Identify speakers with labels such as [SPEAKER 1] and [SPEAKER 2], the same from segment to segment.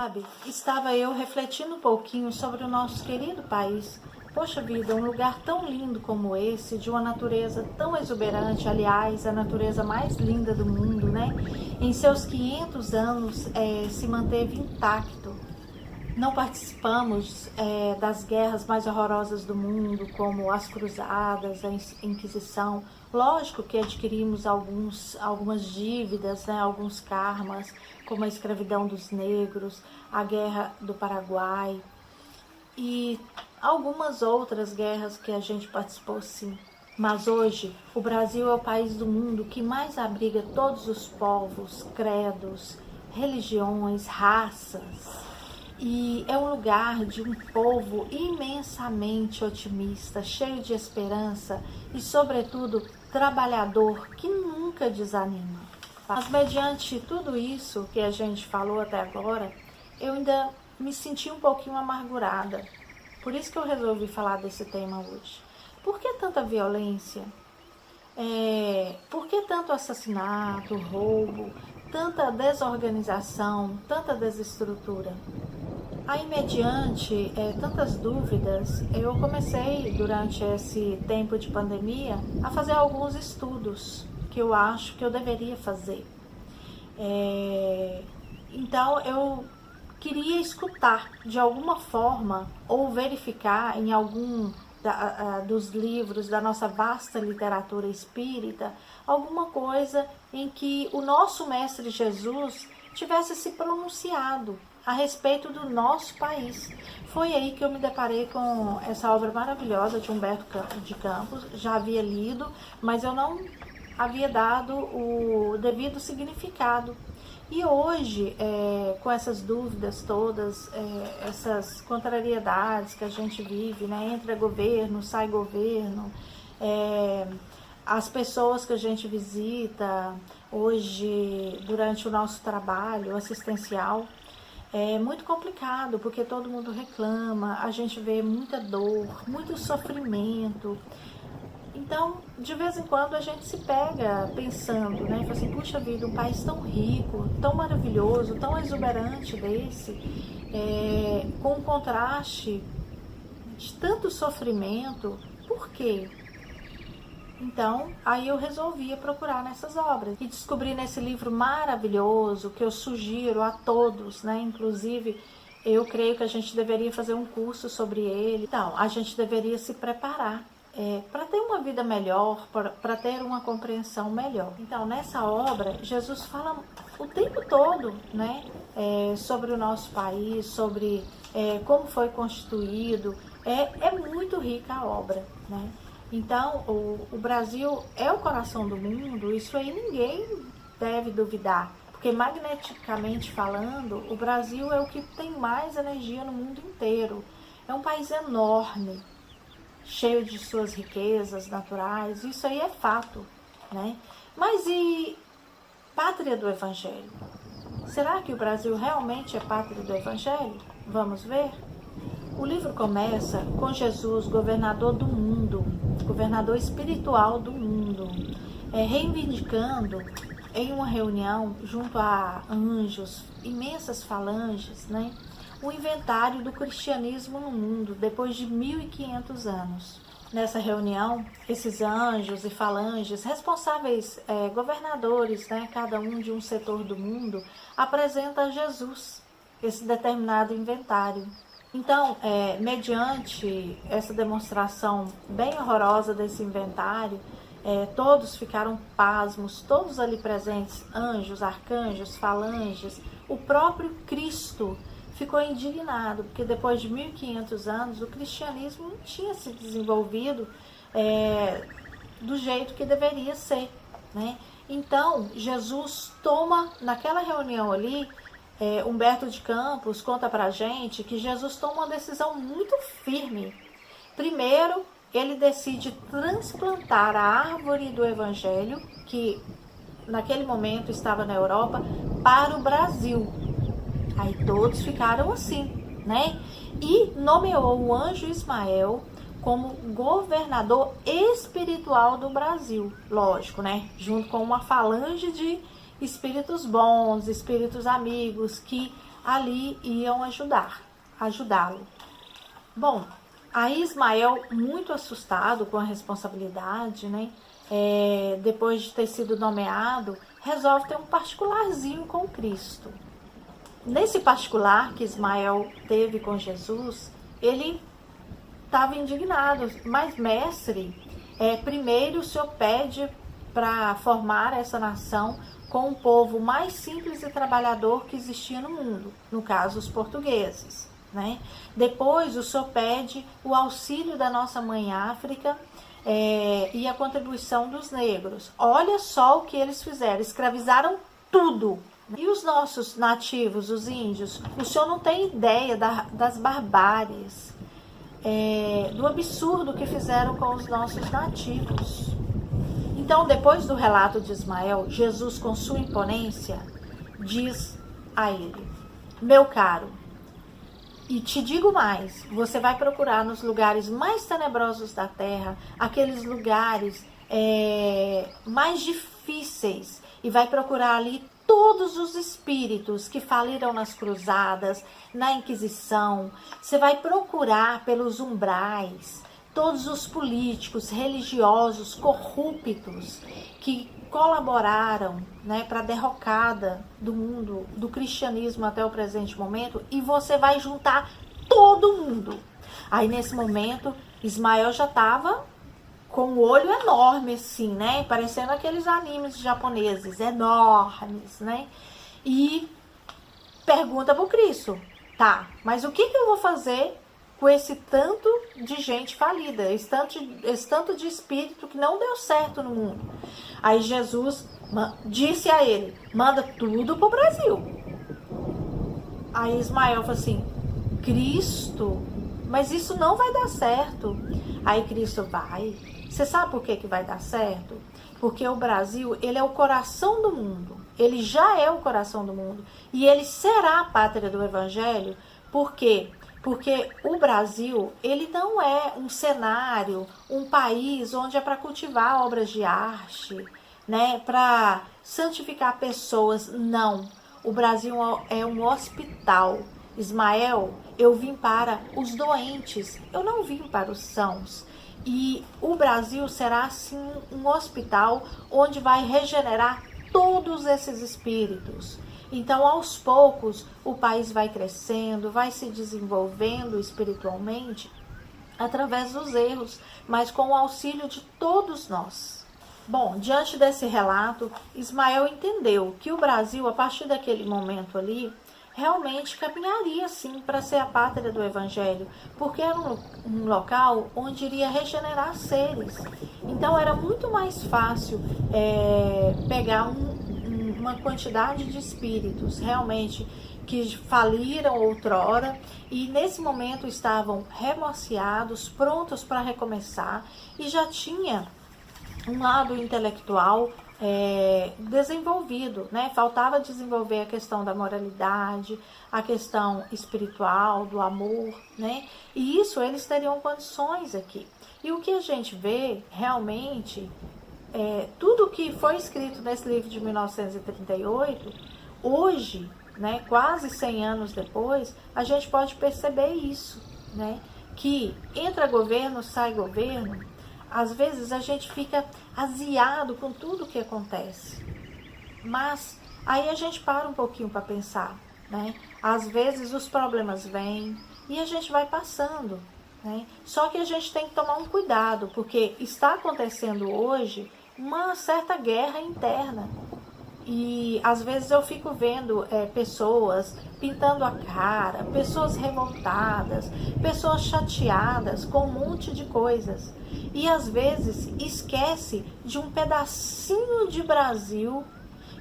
[SPEAKER 1] Sabe, estava eu refletindo um pouquinho sobre o nosso querido país. Poxa vida, um lugar tão lindo como esse, de uma natureza tão exuberante, aliás, a natureza mais linda do mundo, né? Em seus 500 anos se manteve intacto. Não participamos das guerras mais horrorosas do mundo, como as cruzadas, a Inquisição. Lógico que adquirimos algumas dívidas, né, alguns karmas, como a escravidão dos negros, a guerra do Paraguai e algumas outras guerras que a gente participou, sim. Mas hoje, o Brasil é o país do mundo que mais abriga todos os povos, credos, religiões, raças. E é um lugar de um povo imensamente otimista, cheio de esperança e, sobretudo, trabalhador, que nunca desanima. Mas, mediante tudo isso que a gente falou até agora, eu ainda me senti um pouquinho amargurada. Por isso que eu resolvi falar desse tema hoje. Por que tanta violência? Por que tanto assassinato, roubo, tanta desorganização, tanta desestrutura? Aí, mediante tantas dúvidas, eu comecei, durante esse tempo de pandemia, a fazer alguns estudos que eu acho que eu deveria fazer. Então, eu queria escutar, de alguma forma, ou verificar em algum dos livros da nossa vasta literatura espírita, alguma coisa em que o nosso Mestre Jesus tivesse se pronunciado a respeito do nosso país. Foi aí que eu me deparei com essa obra maravilhosa de Humberto de Campos. Já havia lido, mas eu não havia dado o devido significado. E hoje, com essas dúvidas todas, essas contrariedades que a gente vive, né, entra governo, sai governo, as pessoas que a gente visita hoje durante o nosso trabalho assistencial, é muito complicado, porque todo mundo reclama, a gente vê muita dor, muito sofrimento. Então, de vez em quando a gente se pega pensando, né? Assim, puxa vida, um país tão rico, tão maravilhoso, tão exuberante desse, com um contraste de tanto sofrimento, por quê? Então, aí eu resolvi procurar nessas obras e descobri nesse livro maravilhoso que eu sugiro a todos, né? Inclusive, eu creio que a gente deveria fazer um curso sobre ele. Então, a gente deveria se preparar para ter uma vida melhor, para ter uma compreensão melhor. Então, nessa obra, Jesus fala o tempo todo, né? Sobre o nosso país, sobre como foi constituído. É muito rica a obra, né? Então, o Brasil é o coração do mundo, isso aí ninguém deve duvidar, porque magneticamente falando, o Brasil é o que tem mais energia no mundo inteiro. É um país enorme, cheio de suas riquezas naturais, isso aí é fato, né? Mas e pátria do Evangelho? Será que o Brasil realmente é pátria do Evangelho? Vamos ver? O livro começa com Jesus, governador do mundo, governador espiritual do mundo, reivindicando em uma reunião junto a anjos, imensas falanges, né, o inventário do cristianismo no mundo depois de 1500 anos. Nessa reunião, esses anjos e falanges, responsáveis, governadores, né, cada um de um setor do mundo, apresentam a Jesus esse determinado inventário. Então, mediante essa demonstração bem horrorosa desse inventário, todos ficaram pasmos, todos ali presentes, anjos, arcanjos, falanges, o próprio Cristo ficou indignado, porque depois de 1500 anos o cristianismo não tinha se desenvolvido do jeito que deveria ser, né? Então, Jesus toma, naquela reunião ali, Humberto de Campos conta pra gente que Jesus toma uma decisão muito firme. Primeiro, ele decide transplantar a árvore do Evangelho, que naquele momento estava na Europa, para o Brasil. Aí todos ficaram assim, né? E nomeou o anjo Ismael como governador espiritual do Brasil, lógico, né? Junto com uma falange de espíritos bons, espíritos amigos, que ali iam ajudá-lo. Bom, aí Ismael, muito assustado com a responsabilidade, né? Depois de ter sido nomeado, resolve ter um particularzinho com Cristo. Nesse particular que Ismael teve com Jesus, ele estava indignado. Mas, mestre, primeiro o senhor pede para formar essa nação com um povo mais simples e trabalhador que existia no mundo, no caso os portugueses, né? Depois o senhor pede o auxílio da nossa mãe África e a contribuição dos negros. Olha só o que eles fizeram, escravizaram tudo. E os nossos nativos, os índios, o senhor não tem ideia das barbáries, do absurdo que fizeram com os nossos nativos. Então, depois do relato de Ismael, Jesus, com sua imponência, diz a ele: meu caro, e te digo mais, você vai procurar nos lugares mais tenebrosos da terra, aqueles lugares mais difíceis, e vai procurar ali todos os espíritos que faliram nas cruzadas, na Inquisição. Você vai procurar pelos umbrais todos os políticos, religiosos, corruptos que colaboraram, né, para a derrocada do mundo, do cristianismo até o presente momento, e você vai juntar todo mundo. Aí nesse momento, Ismael já estava com o olho enorme assim, né, parecendo aqueles animes japoneses, enormes, né, e pergunta para o Cristo: tá, mas o que eu vou fazer com esse tanto de gente falida, esse tanto de espírito que não deu certo no mundo? Aí Jesus disse a ele: manda tudo pro Brasil. Aí Ismael falou assim: Cristo, mas isso não vai dar certo. Aí Cristo: vai. Você sabe por que vai dar certo? Porque o Brasil, ele é o coração do mundo. Ele já é o coração do mundo. E ele será a pátria do Evangelho. Por quê? Porque o Brasil, ele não é um cenário, um país onde é para cultivar obras de arte, né, para santificar pessoas. Não. O Brasil é um hospital. Ismael, eu vim para os doentes, eu não vim para os sãos. E o Brasil será, assim, um hospital onde vai regenerar todos esses espíritos. Então, aos poucos, o país vai crescendo, vai se desenvolvendo espiritualmente através dos erros, mas com o auxílio de todos nós. Bom, diante desse relato, Ismael entendeu que o Brasil, a partir daquele momento ali, realmente caminharia sim para ser a pátria do Evangelho, porque era um local onde iria regenerar seres. Então era muito mais fácil pegar uma quantidade de espíritos realmente que faliram outrora e nesse momento estavam remorciados, prontos para recomeçar, e já tinha um lado intelectual desenvolvido, né? Faltava desenvolver a questão da moralidade, a questão espiritual, do amor, né? E isso eles teriam condições aqui. E o que a gente vê realmente, tudo que foi escrito nesse livro de 1938, hoje, né, quase 100 anos depois, a gente pode perceber isso, né? Que entra governo, sai governo. Às vezes a gente fica aziado com tudo que acontece, mas aí a gente para um pouquinho para pensar, né? Às vezes os problemas vêm e a gente vai passando, né? Só que a gente tem que tomar um cuidado, porque está acontecendo hoje uma certa guerra interna. E às vezes eu fico vendo pessoas pintando a cara, pessoas revoltadas, pessoas chateadas com um monte de coisas. E às vezes esquece de um pedacinho de Brasil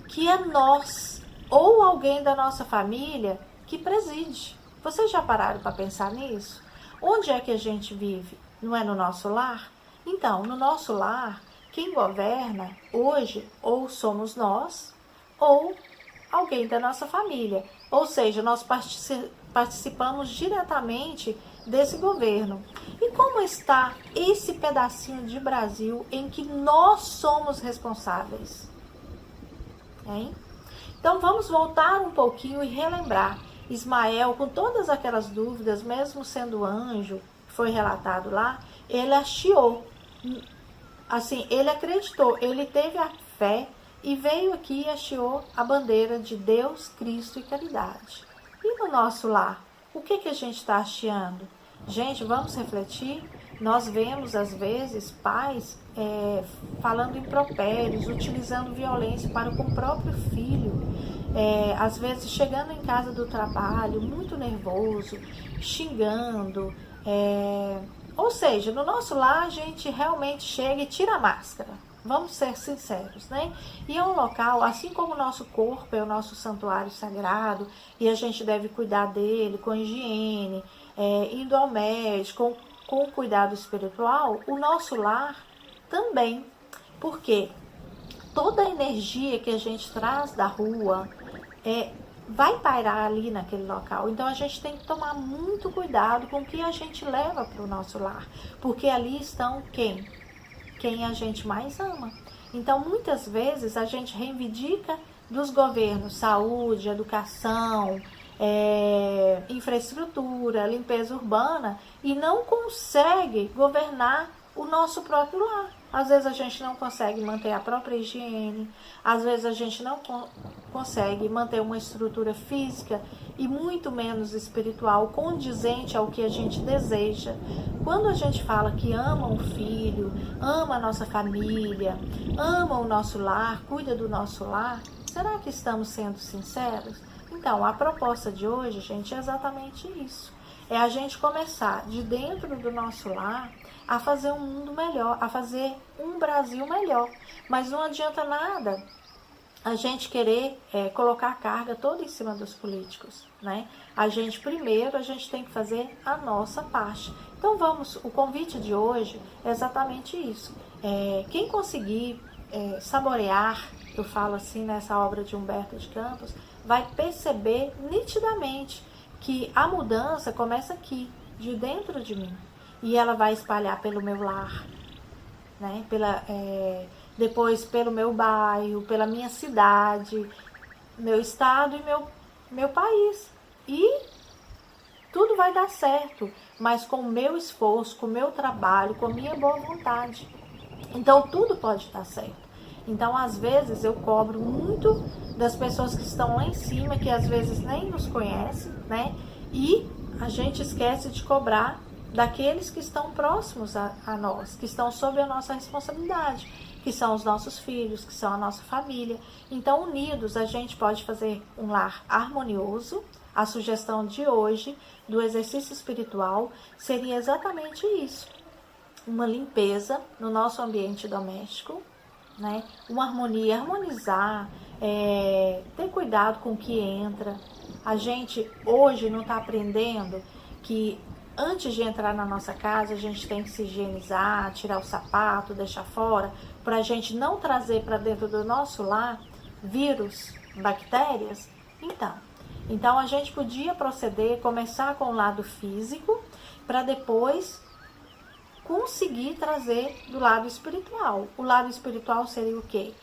[SPEAKER 1] que é nós, ou alguém da nossa família que preside. Vocês já pararam para pensar nisso? Onde é que a gente vive? Não é no nosso lar? Então, no nosso lar, quem governa hoje ou somos nós ou alguém da nossa família. Ou seja, nós participamos diretamente desse governo. E como está esse pedacinho de Brasil em que nós somos responsáveis? Hein? Então vamos voltar um pouquinho e relembrar. Ismael, com todas aquelas dúvidas, mesmo sendo anjo, que foi relatado lá, ele hasteou. Assim, ele acreditou, ele teve a fé e veio aqui e hasteou a bandeira de Deus, Cristo e caridade. E no nosso lar, o que a gente está hasteando? Gente, vamos refletir. Nós vemos, às vezes, pais falando impropérios, utilizando violência para com o próprio filho. Às vezes, chegando em casa do trabalho, muito nervoso, xingando. Ou seja, no nosso lar, a gente realmente chega e tira a máscara. Vamos ser sinceros, né? E é um local, assim como o nosso corpo é o nosso santuário sagrado, e a gente deve cuidar dele com higiene, indo ao médico, com cuidado espiritual, o nosso lar também. Porque toda a energia que a gente traz da rua vai pairar ali naquele local. Então a gente tem que tomar muito cuidado com o que a gente leva para o nosso lar. Porque ali estão quem? Quem a gente mais ama. Então, muitas vezes, a gente reivindica dos governos saúde, educação, infraestrutura, limpeza urbana e não consegue governar o nosso próprio lar. Às vezes a gente não consegue manter a própria higiene, às vezes a gente não consegue manter uma estrutura física e muito menos espiritual condizente ao que a gente deseja. Quando a gente fala que ama o filho, ama a nossa família, ama o nosso lar, cuida do nosso lar, será que estamos sendo sinceros? Então, a proposta de hoje, gente, é exatamente isso. É a gente começar de dentro do nosso lar a fazer um mundo melhor, a fazer um Brasil melhor. Mas não adianta nada a gente querer colocar a carga toda em cima dos políticos, né? A gente tem que fazer a nossa parte. Então o convite de hoje é exatamente isso. Quem conseguir saborear, eu falo assim nessa obra de Humberto de Campos, vai perceber nitidamente que a mudança começa aqui, de dentro de mim. E ela vai espalhar pelo meu lar, né? Depois pelo meu bairro, pela minha cidade, meu estado e meu país. E tudo vai dar certo, mas com o meu esforço, com o meu trabalho, com a minha boa vontade. Então tudo pode dar certo. Então, às vezes, eu cobro muito das pessoas que estão lá em cima, que às vezes nem nos conhecem, né? E a gente esquece de cobrar daqueles que estão próximos a nós, que estão sob a nossa responsabilidade, que são os nossos filhos, que são a nossa família. Então, unidos, a gente pode fazer um lar harmonioso. A sugestão de hoje, do exercício espiritual, seria exatamente isso. Uma limpeza no nosso ambiente doméstico, né? Uma harmonia, harmonizar, ter cuidado com o que entra. A gente hoje não está aprendendo que antes de entrar na nossa casa a gente tem que se higienizar, tirar o sapato, deixar fora, para a gente não trazer para dentro do nosso lar vírus, bactérias. Então a gente podia começar com o lado físico, para depois conseguir trazer do lado espiritual. O lado espiritual seria o quê?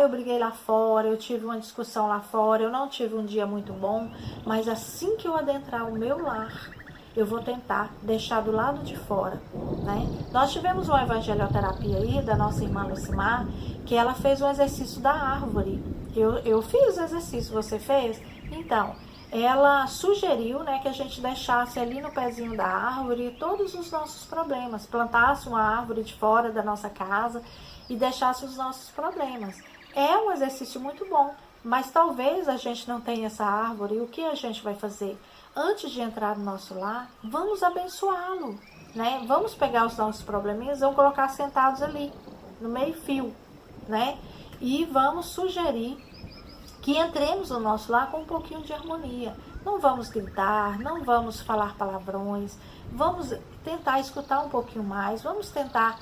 [SPEAKER 1] Eu briguei lá fora, eu tive uma discussão lá fora, eu não tive um dia muito bom, mas assim que eu adentrar o meu lar, eu vou tentar deixar do lado de fora, né? Nós tivemos uma evangelioterapia aí da nossa irmã Lucimar, que ela fez um exercício da árvore. Eu fiz o exercício, você fez? Então, ela sugeriu, né, que a gente deixasse ali no pezinho da árvore todos os nossos problemas, plantasse uma árvore de fora da nossa casa e deixasse os nossos problemas. É um exercício muito bom, mas talvez a gente não tenha essa árvore. E o que a gente vai fazer? Antes de entrar no nosso lar, vamos abençoá-lo, né? Vamos pegar os nossos probleminhas e vamos colocar sentados ali, no meio-fio, né? E vamos sugerir que entremos no nosso lar com um pouquinho de harmonia. Não vamos gritar, não vamos falar palavrões, vamos tentar escutar um pouquinho mais, vamos tentar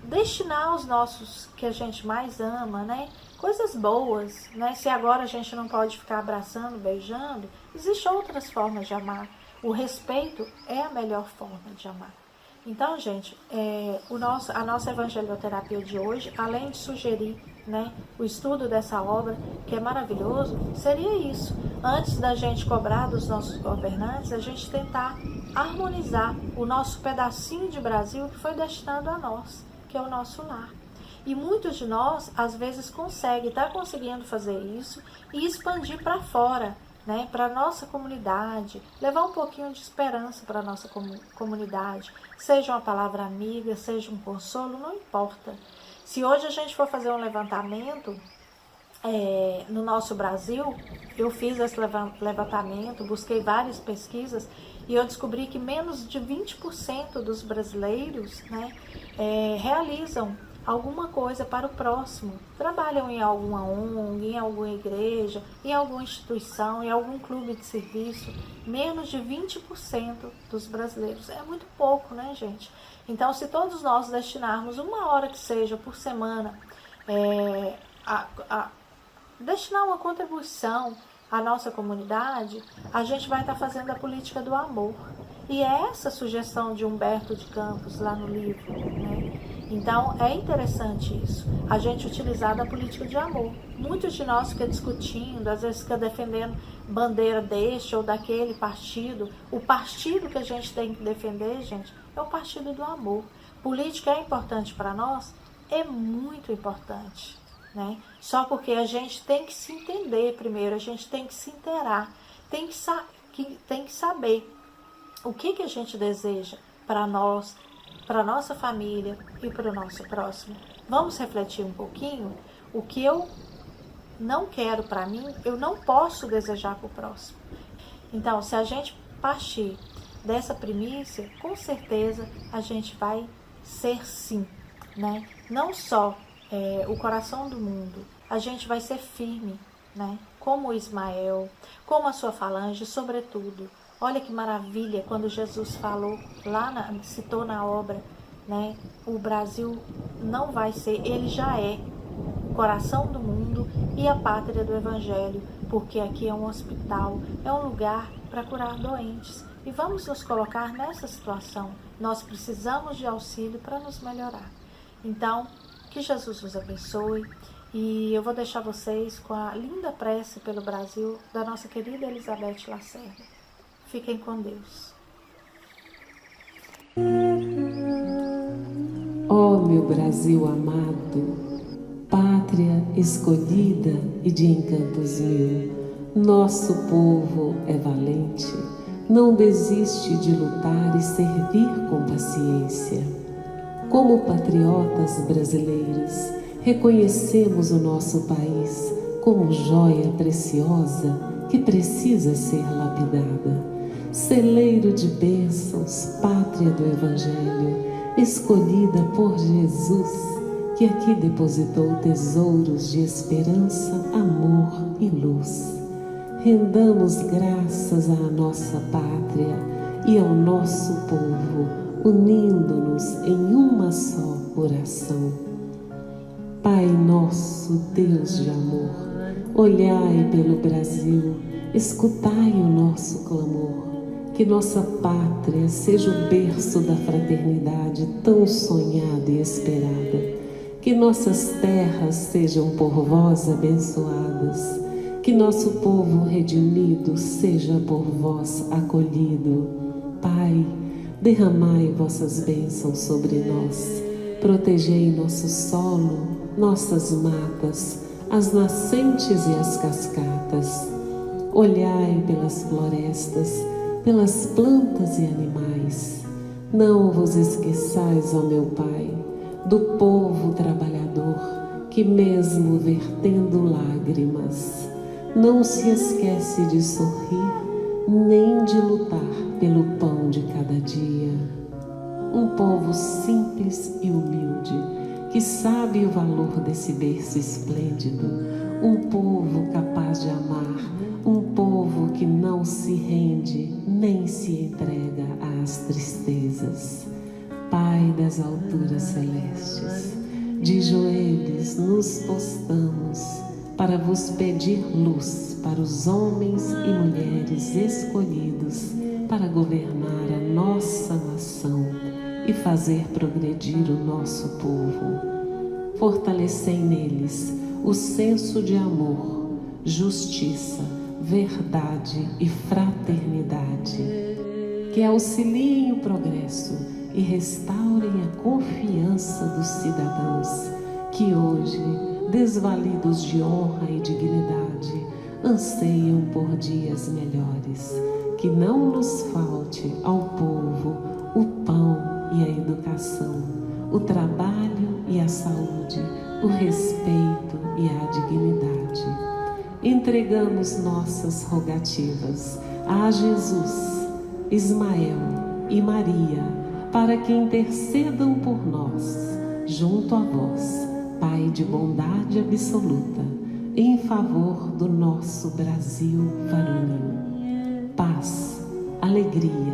[SPEAKER 1] destinar os nossos que a gente mais ama, né? Coisas boas, né? Se agora a gente não pode ficar abraçando, beijando, existem outras formas de amar. O respeito é a melhor forma de amar. Então, gente, a nossa evangelioterapia de hoje, além de sugerir, né, o estudo dessa obra, que é maravilhoso, seria isso. Antes da gente cobrar dos nossos governantes, a gente tentar harmonizar o nosso pedacinho de Brasil que foi destinado a nós, que é o nosso lar. E muitos de nós, às vezes, está conseguindo fazer isso e expandir para fora, né, para a nossa comunidade, levar um pouquinho de esperança para a nossa comunidade, seja uma palavra amiga, seja um consolo, não importa. Se hoje a gente for fazer um levantamento no nosso Brasil, eu fiz esse levantamento, busquei várias pesquisas e eu descobri que menos de 20% dos brasileiros, né, realizam alguma coisa para o próximo, trabalham em alguma ONG, em alguma igreja, em alguma instituição, em algum clube de serviço. Menos de 20% dos brasileiros. É muito pouco, né, gente? Então, se todos nós destinarmos uma hora que seja por semana destinar uma contribuição à nossa comunidade, a gente vai estar fazendo a política do amor. E é essa a sugestão de Humberto de Campos lá no livro, né? Então, é interessante isso, a gente utilizar da política de amor. Muitos de nós ficam discutindo, às vezes fica defendendo bandeira deste ou daquele partido. O partido que a gente tem que defender, gente, é o partido do amor. Política é importante para nós? É muito importante, né? Só porque a gente tem que se entender primeiro, a gente tem que se inteirar, tem que saber o que a gente deseja para nós, para a nossa família e para o nosso próximo. Vamos refletir um pouquinho? O que eu não quero para mim, eu não posso desejar para o próximo. Então, se a gente partir dessa primícia, com certeza a gente vai ser sim, né? Não só o coração do mundo, a gente vai ser firme, né? Como o Ismael, como a sua falange, sobretudo. Olha que maravilha quando Jesus falou, citou na obra, né? O Brasil não vai ser, ele já é o coração do mundo e a pátria do Evangelho, porque aqui é um hospital, é um lugar para curar doentes. E vamos nos colocar nessa situação. Nós precisamos de auxílio para nos melhorar. Então, que Jesus nos abençoe. E eu vou deixar vocês com a linda prece pelo Brasil da nossa querida Elizabeth Lacerda. Fiquem com Deus.
[SPEAKER 2] Ó meu Brasil amado, pátria escolhida e de encantos mil, nosso povo é valente, não desiste de lutar e servir com paciência. Como patriotas brasileiros, reconhecemos o nosso país como joia preciosa que precisa ser lapidada. Celeiro de bênçãos, pátria do Evangelho, escolhida por Jesus, que aqui depositou tesouros de esperança, amor e luz. Rendamos graças à nossa pátria e ao nosso povo, unindo-nos em uma só oração. Pai nosso, Deus de amor, olhai pelo Brasil, escutai o nosso clamor. Que nossa pátria seja o berço da fraternidade tão sonhada e esperada. Que nossas terras sejam por vós abençoadas. Que nosso povo redimido seja por vós acolhido. Pai, derramai vossas bênçãos sobre nós. Protegei nosso solo, nossas matas, as nascentes e as cascatas. Olhai pelas florestas, pelas plantas e animais. Não vos esqueçais, ó meu Pai, do povo trabalhador, que mesmo vertendo lágrimas, não se esquece de sorrir, nem de lutar pelo pão de cada dia. Um povo simples e humilde, que sabe o valor desse berço esplêndido. Um povo capaz de amar, um povo que não se rende nem se entrega às tristezas. Pai das alturas celestes, de joelhos nos postamos para vos pedir luz para os homens e mulheres escolhidos para governar a nossa nação. e fazer progredir o nosso povo. Fortalecei neles o senso de amor, justiça, verdade e fraternidade, que auxiliem o progresso e restaurem a confiança dos cidadãos que hoje, desvalidos de honra e dignidade, anseiam por dias melhores. Que não nos falte ao povo o pão e a educação, o trabalho e a saúde, o respeito e a dignidade. Entregamos nossas rogativas a Jesus, Ismael e Maria, para que intercedam por nós, junto a vós, Pai de bondade absoluta, em favor do nosso Brasil varonil. Paz, alegria,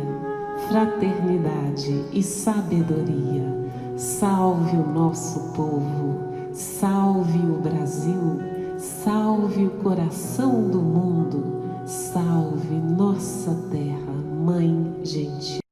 [SPEAKER 2] fraternidade e sabedoria. Salve o nosso povo, salve o Brasil, salve o coração do mundo, salve nossa terra, Mãe Gentil.